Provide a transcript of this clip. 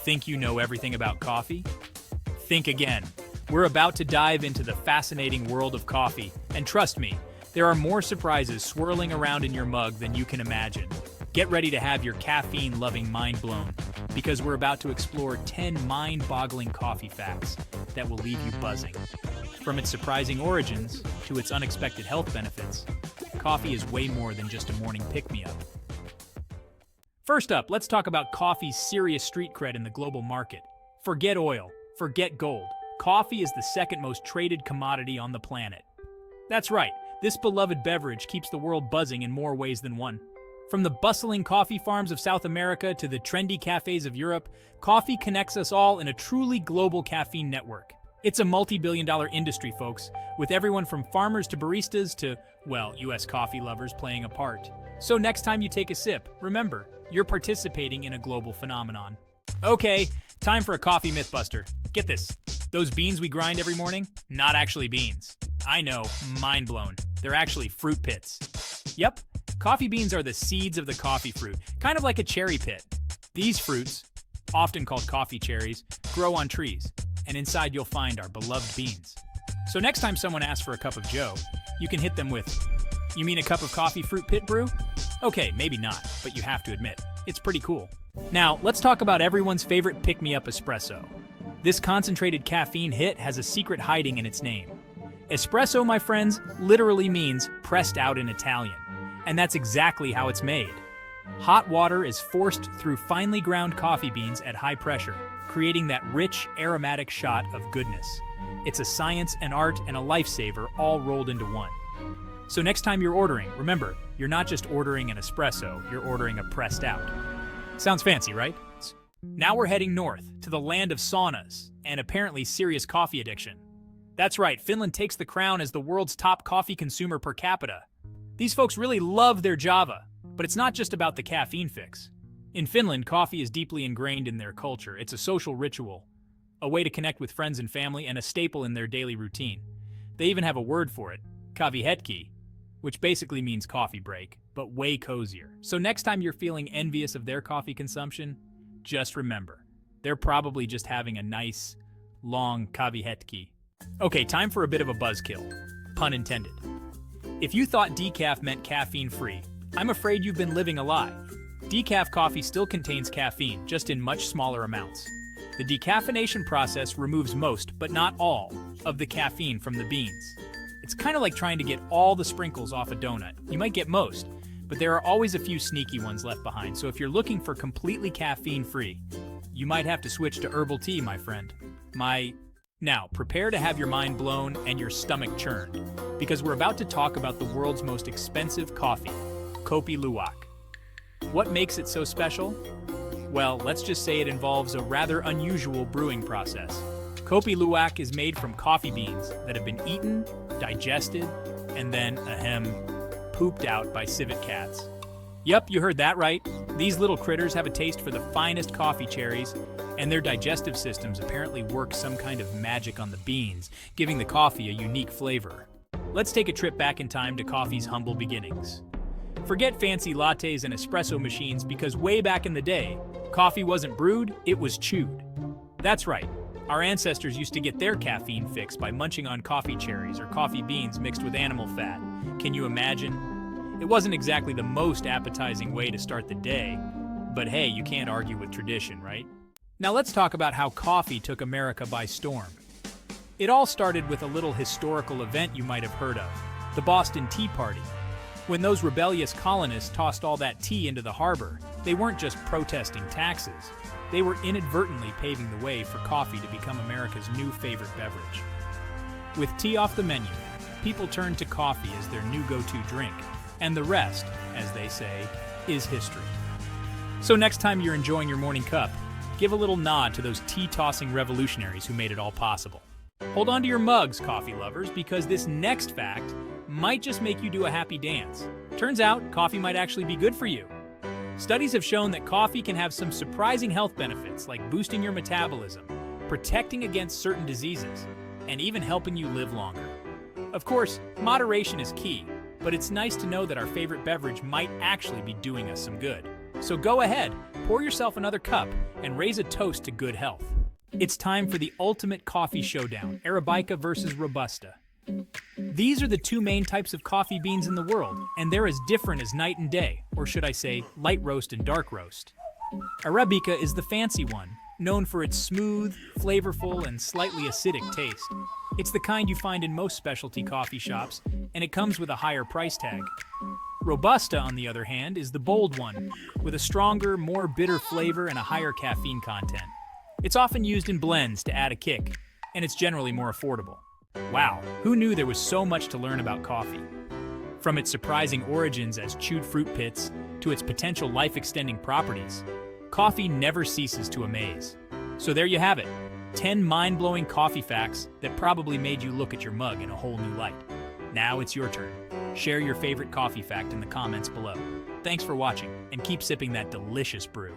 Think you know everything about coffee? Think again. We're about to dive into the fascinating world of coffee, and trust me, there are more surprises swirling around in your mug than you can imagine. Get ready to have your caffeine-loving mind blown, because we're about to explore 10 mind-boggling coffee facts that will leave you buzzing. From its surprising origins to its unexpected health benefits, coffee is way more than just a morning pick-me-up. First up, let's talk about coffee's serious street cred in the global market. Forget oil, forget gold. Coffee is the second most traded commodity on the planet. That's right, this beloved beverage keeps the world buzzing in more ways than one. From the bustling coffee farms of South America to the trendy cafes of Europe, coffee connects us all in a truly global caffeine network. It's a multi-billion-dollar industry, folks, with everyone from farmers to baristas to, well, US coffee lovers playing a part. So next time you take a sip, remember, you're participating in a global phenomenon. Okay, time for a coffee mythbuster. Get this. Those beans we grind every morning? Not actually beans. I know, mind blown. They're actually fruit pits. Yep, coffee beans are the seeds of the coffee fruit, kind of like a cherry pit. These fruits, often called coffee cherries, grow on trees, and inside you'll find our beloved beans. So next time someone asks for a cup of joe, you can hit them with, "You mean a cup of coffee fruit pit brew?" Okay, maybe not, but you have to admit, it's pretty cool. Now, let's talk about everyone's favorite pick-me-up espresso. This concentrated caffeine hit has a secret hiding in its name. Espresso, my friends, literally means pressed out in Italian, and that's exactly how it's made. Hot water is forced through finely ground coffee beans at high pressure, creating that rich, aromatic shot of goodness. It's a science, an art, and a lifesaver all rolled into one. So next time you're ordering, remember, you're not just ordering an espresso, you're ordering a pressed out. Sounds fancy, right? Now we're heading north, to the land of saunas, and apparently serious coffee addiction. That's right, Finland takes the crown as the world's top coffee consumer per capita. These folks really love their Java, but it's not just about the caffeine fix. In Finland, coffee is deeply ingrained in their culture. It's a social ritual, a way to connect with friends and family, and a staple in their daily routine. They even have a word for it, kahvihetki, which basically means coffee break, but way cozier. So next time you're feeling envious of their coffee consumption, just remember, they're probably just having a nice, long kahvihetki. Okay, time for a bit of a buzzkill, pun intended. If you thought decaf meant caffeine-free, I'm afraid you've been living a lie. Decaf coffee still contains caffeine, just in much smaller amounts. The decaffeination process removes most, but not all, of the caffeine from the beans. It's kind of like trying to get all the sprinkles off a donut. You might get most, but there are always a few sneaky ones left behind, so if you're looking for completely caffeine-free, you might have to switch to herbal tea, my friend. Now, prepare to have your mind blown and your stomach churned, because we're about to talk about the world's most expensive coffee, Kopi Luwak. What makes it so special? Well, let's just say it involves a rather unusual brewing process. Kopi Luwak is made from coffee beans that have been eaten, digested, and then, pooped out by civet cats. Yup, you heard that right. These little critters have a taste for the finest coffee cherries, and their digestive systems apparently work some kind of magic on the beans, giving the coffee a unique flavor. Let's take a trip back in time to coffee's humble beginnings. Forget fancy lattes and espresso machines, because way back in the day, coffee wasn't brewed, it was chewed. That's right. Our ancestors used to get their caffeine fix by munching on coffee cherries or coffee beans mixed with animal fat. Can you imagine? It wasn't exactly the most appetizing way to start the day, but hey, you can't argue with tradition, right? Now let's talk about how coffee took America by storm. It all started with a little historical event you might have heard of, the Boston Tea Party. When those rebellious colonists tossed all that tea into the harbor, they weren't just protesting taxes. They were inadvertently paving the way for coffee to become America's new favorite beverage. With tea off the menu, people turned to coffee as their new go-to drink, and the rest, as they say, is history. So next time you're enjoying your morning cup, give a little nod to those tea-tossing revolutionaries who made it all possible. Hold on to your mugs, coffee lovers, because this next fact might just make you do a happy dance. Turns out, coffee might actually be good for you. Studies have shown that coffee can have some surprising health benefits, like boosting your metabolism, protecting against certain diseases, and even helping you live longer. Of course, moderation is key, but it's nice to know that our favorite beverage might actually be doing us some good. So go ahead, pour yourself another cup and raise a toast to good health. It's time for the ultimate coffee showdown, Arabica versus Robusta. These are the two main types of coffee beans in the world, and they're as different as night and day, or should I say, light roast and dark roast. Arabica is the fancy one, known for its smooth, flavorful, and slightly acidic taste. It's the kind you find in most specialty coffee shops, and it comes with a higher price tag. Robusta, on the other hand, is the bold one, with a stronger, more bitter flavor and a higher caffeine content. It's often used in blends to add a kick, and it's generally more affordable. Wow, who knew there was so much to learn about coffee? From its surprising origins as chewed fruit pits to its potential life-extending properties, coffee never ceases to amaze. So there you have it, 10 mind-blowing coffee facts that probably made you look at your mug in a whole new light. Now it's your turn. Share your favorite coffee fact in the comments below. Thanks for watching, and keep sipping that delicious brew.